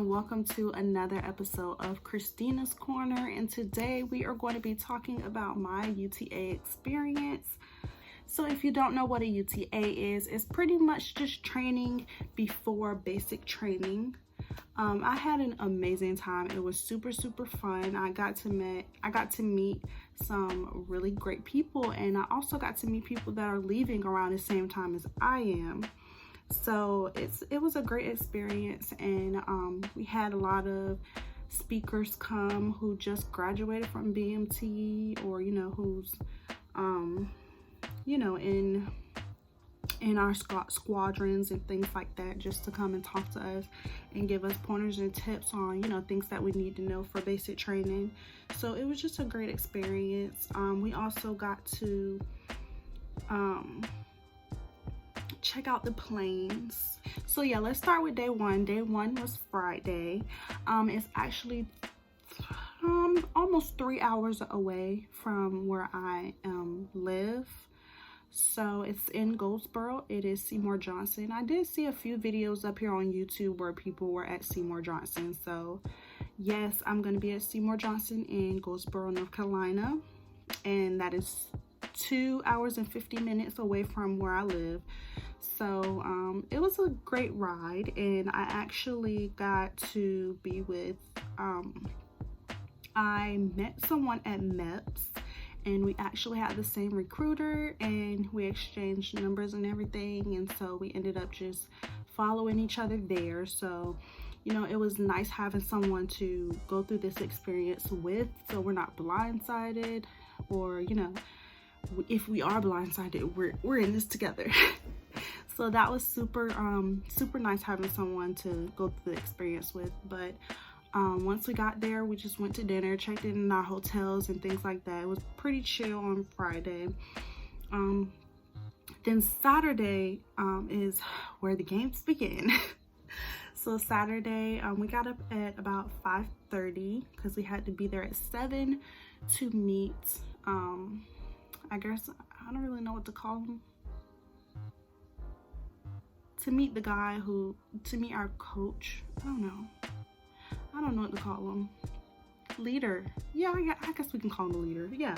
and welcome to another episode of Christina's Corner. And today we are going to be talking about my UTA experience. So if you don't know what a UTA is, it's pretty much just training before basic training. I had an amazing time. It was super fun. I got to meet some really great people, and I also got to meet people that are leaving around the same time as I am. So it was a great experience, and we had a lot of speakers come who just graduated from BMT, or who's in our squadrons and things like that, just to come and talk to us and give us pointers and tips on things that we need to know for basic training. So it was just a great experience. We also got to check out the planes. So yeah, let's start with day one. Day one was Friday. It's actually almost 3 hours away from where I live. So it's in Goldsboro. It is Seymour Johnson. I did see a few videos up here on YouTube where people were at Seymour Johnson. So yes, I'm going to be at Seymour Johnson in Goldsboro, North Carolina. And that is 2 hours and 50 minutes away from where I live. So it was a great ride, and I actually got to be with I met someone at MEPS, and we actually had the same recruiter, and we exchanged numbers and everything, and so we ended up just following each other there. So it was nice having someone to go through this experience with, so we're not blindsided, or if we are blindsided, we're in this together. So that was super nice having someone to go through the experience with. But once we got there, we just went to dinner, checked in our hotels and things like that. It was pretty chill on Friday. Then Saturday is where the games begin. So Saturday, we got up at about 5:30 because we had to be there at 7 to meet, I guess, I don't really know what to call him. To meet our coach. I don't know what to call him. Leader. Yeah, I guess we can call him the leader. Yeah.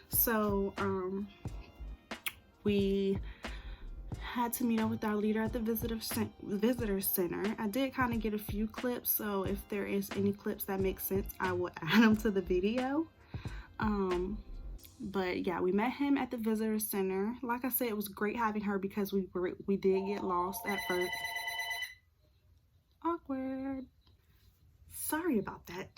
So we had to meet up with our leader at the visitor center. I did kind of get a few clips, so if there is any clips that make sense, I will add them to the video. But yeah, we met him at the visitor center. Like I said, it was great having her because we did get lost at first. Awkward. Sorry about that.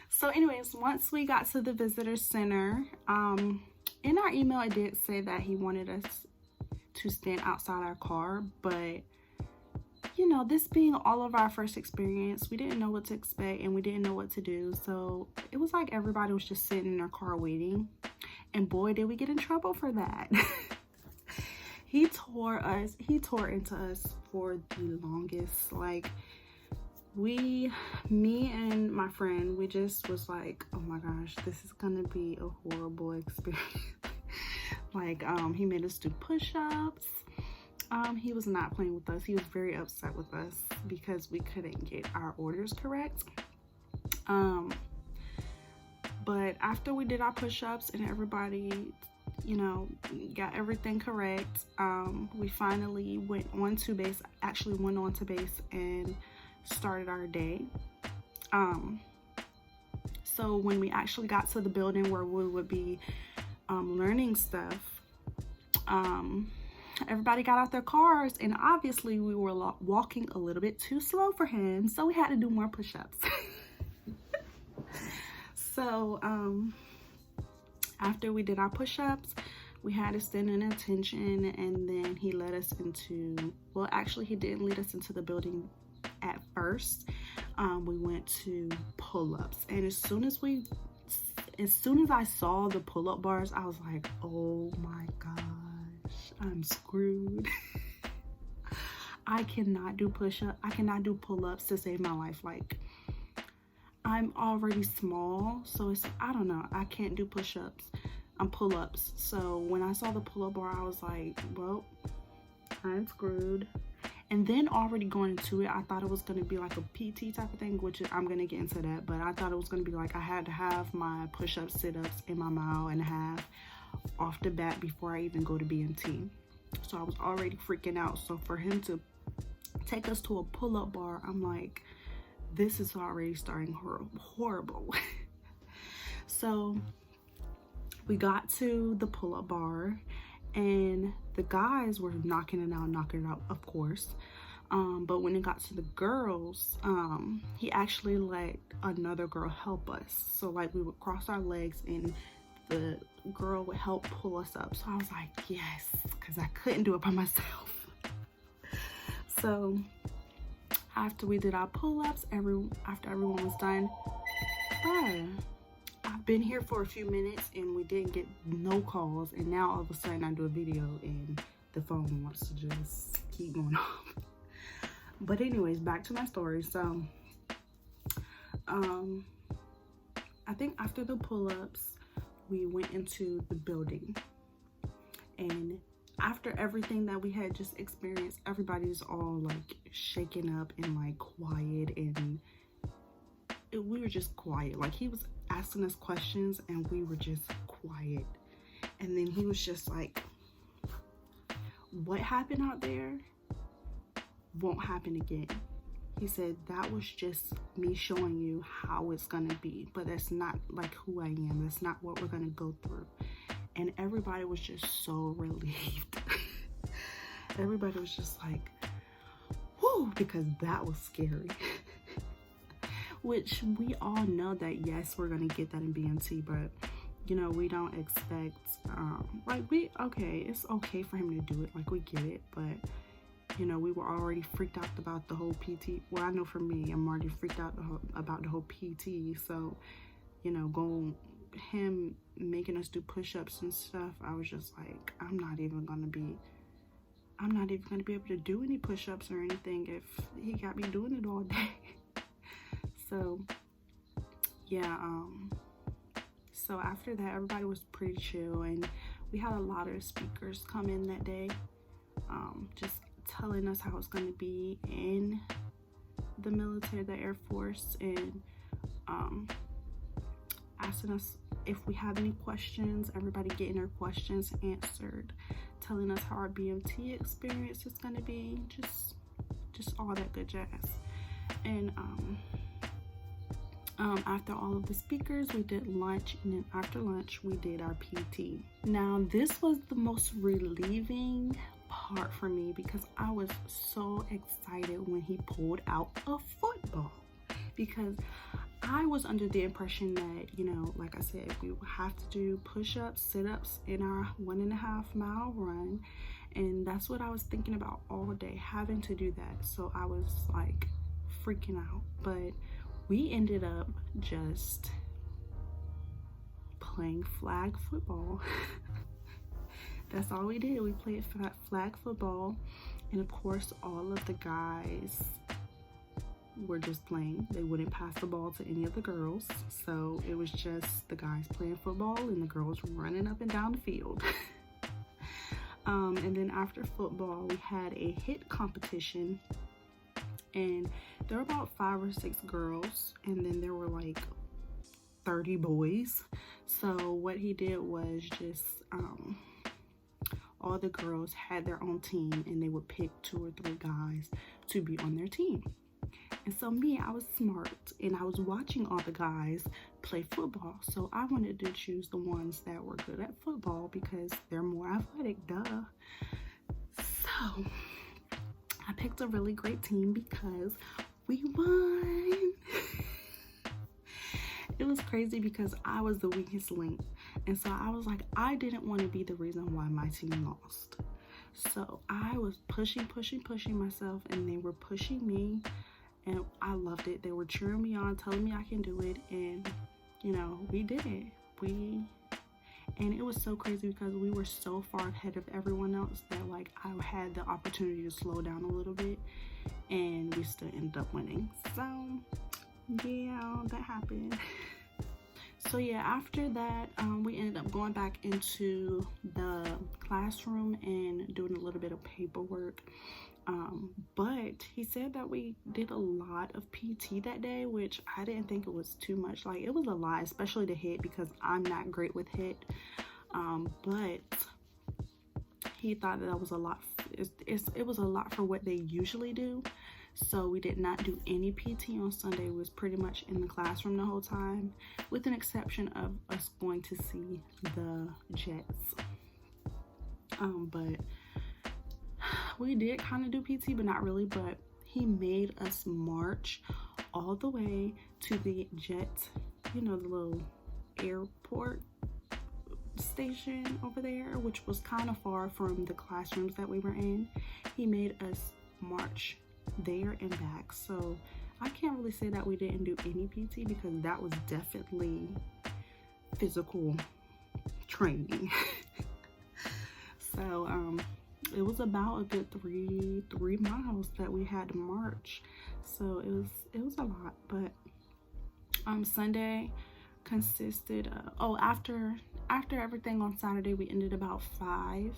So anyways, once we got to the visitor center, in our email it did say that he wanted us to stand outside our car, but this being all of our first experience, we didn't know what to expect and we didn't know what to do. So it was like everybody was just sitting in their car waiting. And boy, did we get in trouble for that. He tore into us for the longest. Like, me and my friend, we just was like, oh my gosh, this is gonna be a horrible experience. Like, he made us do push-ups. He was not playing with us. He was very upset with us because we couldn't get our orders correct. But after we did our push-ups and everybody, got everything correct, we finally went on to base and started our day. So when we actually got to the building where we would be learning stuff, everybody got out their cars, and obviously we were walking a little bit too slow for him, so we had to do more push-ups. So after we did our push-ups, we had to stand in attention, and then he led us into, well, actually he didn't lead us into the building at first. We went to pull-ups, and as soon as I saw the pull-up bars, I was like, oh my gosh, I'm screwed. I cannot do pull-ups to save my life. Like, I'm already small, so I don't know, I can't do pull-ups. So when I saw the pull-up bar, I was like, well, I'm screwed. And then already going into it, I thought it was going to be like a PT type of thing, which I'm going to get into that. But I thought it was going to be like I had to have my push-ups, sit-ups in my mile and a half off the bat before I even go to BMT. So I was already freaking out. So for him to take us to a pull-up bar, I'm like, this is already starting horrible. So we got to the pull-up bar, and the guys were knocking it out, of course. But when it got to the girls, he actually let another girl help us. So like we would cross our legs and the girl would help pull us up. So I was like, yes, because I couldn't do it by myself. So after we did our pull-ups, after everyone was done, I've been here for a few minutes and we didn't get no calls, and now all of a sudden I do a video and the phone wants to just keep going off. But anyways, back to my story. So I think after the pull-ups we went into the building, and after everything that we had just experienced, everybody's all like shaken up and like quiet, and we were just quiet. Like he was asking us questions and we were just quiet. And then he was just like, what happened out there won't happen again. He said, that was just me showing you how it's gonna be, but that's not like who I am. That's not what we're gonna go through. And everybody was just so relieved. Everybody was just like, whoo, because that was scary. Which we all know that, yes, we're gonna get that in BMT, but you know, we don't expect, okay, it's okay for him to do it, like we get it, but you know, we were already freaked out about the whole PT. Well, I know for me, I'm already freaked out about the whole PT. So, you know, him making us do push-ups and stuff, I was just like, I'm not even gonna be able to do any push-ups or anything if he got me doing it all day. So yeah, so after that, everybody was pretty chill, and we had a lot of speakers come in that day, just telling us how it's going to be in the military, the Air Force, and asking us if we have any questions, everybody getting their questions answered, telling us how our BMT experience is going to be, just all that good jazz. And after all of the speakers, we did lunch, and then after lunch we did our PT. Now this was the most relieving part for me because I was so excited when he pulled out a football, because I was under the impression that, you know, like I said, we would have to do push-ups, sit-ups in our 1.5 mile run, and that's what I was thinking about all day, having to do that. So I was like freaking out, but we ended up just playing flag football. That's all we did. We played flag football, and of course all of the guys were just playing. They wouldn't pass the ball to any of the girls, so it was just the guys playing football and the girls running up and down the field. And then after football we had a hit competition, and there were about 5 or 6 girls, and then there were like 30 boys. So what he did was just all the girls had their own team, and they would pick 2 or 3 guys to be on their team. And so me, I was smart, and I was watching all the guys play football, so I wanted to choose the ones that were good at football because they're more athletic, duh. So I picked a really great team because we won. It was crazy because I was the weakest link, and so I was like, I didn't want to be the reason why my team lost. So I was pushing myself, and they were pushing me, and I loved it. They were cheering me on, telling me I can do it, and you know, we did it. And it was so crazy because we were so far ahead of everyone else that like I had the opportunity to slow down a little bit, and we still ended up winning. So yeah, that happened. So yeah, after that, we ended up going back into the classroom and doing a little bit of paperwork. But he said that we did a lot of PT that day, which I didn't think it was too much. Like, it was a lot, especially the hit, because I'm not great with hit. But he thought that was a lot. It was a lot for what they usually do. So we did not do any PT on Sunday. We was pretty much in the classroom the whole time, with an exception of us going to see the jets. But we did kind of do PT, but not really. But he made us march all the way to the jet, you know, the little airport station over there, which was kind of far from the classrooms that we were in. He made us march there and back. So I can't really say that we didn't do any PT, because that was definitely physical training. So it was about a good three miles that we had to march. So it was a lot. But Sunday consisted of, after everything on Saturday, we ended about 5,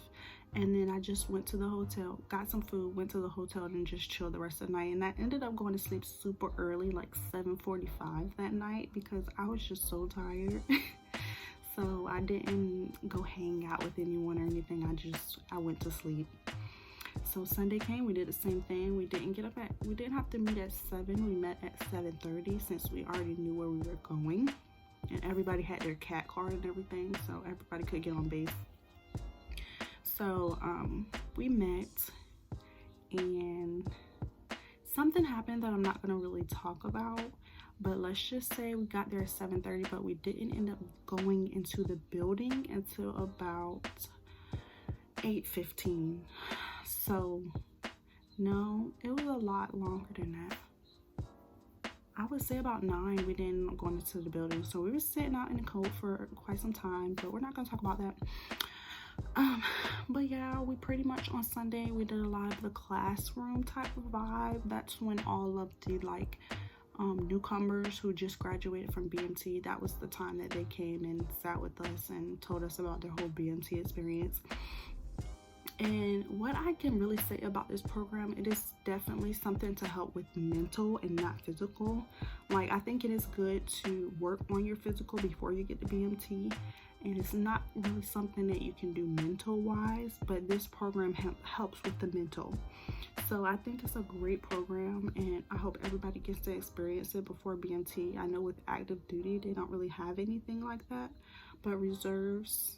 and then I just went to the hotel, got some food, went to the hotel, and just chilled the rest of the night. And I ended up going to sleep super early, like 7:45 that night, because I was just so tired. So I didn't go hang out with anyone or anything. I went to sleep. So Sunday came, we did the same thing. We didn't have to meet at 7. We met at 7:30, since we already knew where we were going. And everybody had their cat card and everything, so everybody could get on base. So we met, and something happened that I'm not going to really talk about. But let's just say we got there at 7:30, but we didn't end up going into the building until about 8:15. So no, it was a lot longer than that. I would say about 9, we didn't go into the building. So we were sitting out in the cold for quite some time, but we're not going to talk about that. But yeah, we pretty much on Sunday, we did a lot of the classroom type of vibe. That's when all of the like newcomers who just graduated from BMT, that was the time that they came and sat with us and told us about their whole BMT experience. And what I can really say about this program, it is definitely something to help with mental and not physical. Like, I think it is good to work on your physical before you get to BMT, and it's not really something that you can do mental wise, but this program helps with the mental. So I think it's a great program, and I hope everybody gets to experience it before BMT. I know with active duty, they don't really have anything like that, but reserves,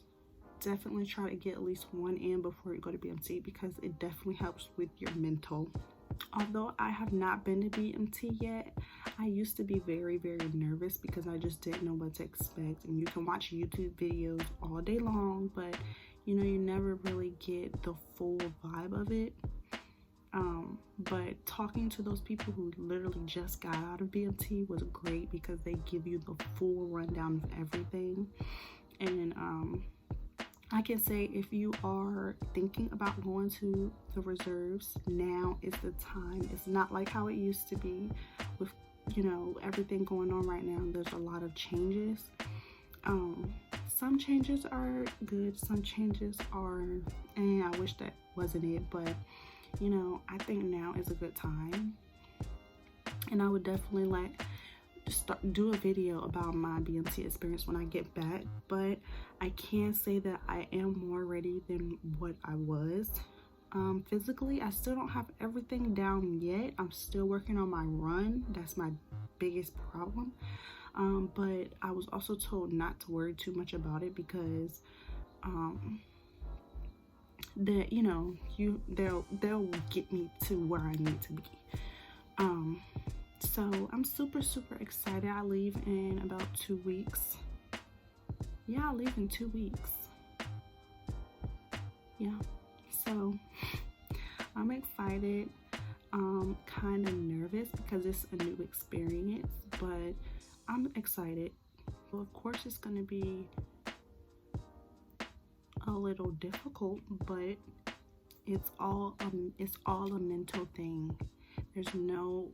definitely try to get at least one in before you go to BMT, because it definitely helps with your mental. Although I have not been to BMT yet, I used to be very, very nervous because I just didn't know what to expect. And you can watch YouTube videos all day long, but you know, you never really get the full vibe of it. But talking to those people who literally just got out of BMT was great, because they give you the full rundown of everything. And I can say, if you are thinking about going to the reserves, now is the time. It's not like how it used to be with, you know, everything going on right now. There's a lot of changes. Some changes are good, some changes are, and I wish that wasn't it, but you know, I think now is a good time. And I would definitely do a video about my BMT experience when I get back, but I can say that I am more ready than what I was. Physically, I still don't have everything down yet. I'm still working on my run. That's my biggest problem. But I was also told not to worry too much about it, because that, you know, they'll get me to where I need to be. So I'm super excited. I leave in about 2 weeks. Yeah, I leave in 2 weeks. Yeah, so I'm excited. Kind of nervous because it's a new experience, but I'm excited. Well, of course it's going to be a little difficult, but it's all a mental thing. There's no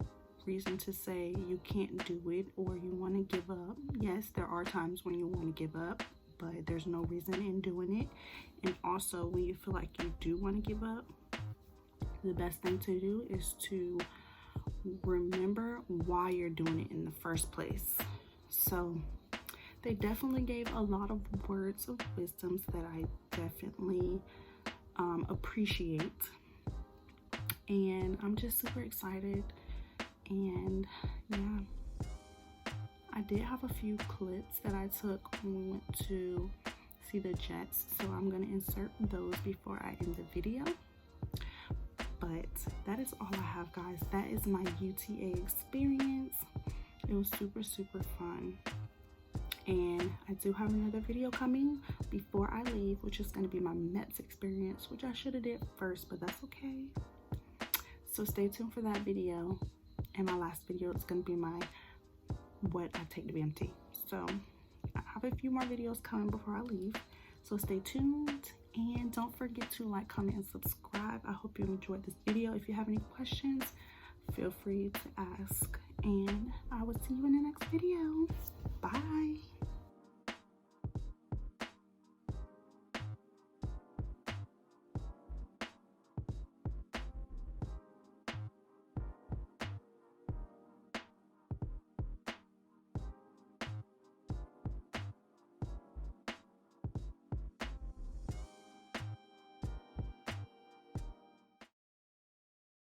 reason to say you can't do it or you want to give up. Yes, there are times when you want to give up, but there's no reason in doing it. And also, when you feel like you do want to give up, the best thing to do is to remember why you're doing it in the first place. So they definitely gave a lot of words of wisdoms that I definitely appreciate, and I'm just super excited. And yeah, I did have a few clips that I took when we went to see the jets, so I'm going to insert those before I end the video. But that is all I have, guys. That is my UTA experience. It was super fun, and I do have another video coming before I leave, which is going to be my METS experience, which I should have did first, but that's okay. So stay tuned for that video, and my last video is going to be my what I take to BMT. So I have a few more videos coming before I leave, so stay tuned, and don't forget to like, comment, and subscribe. I hope you enjoyed this video. If you have any questions, feel free to ask, and I will see you in the next video. Bye.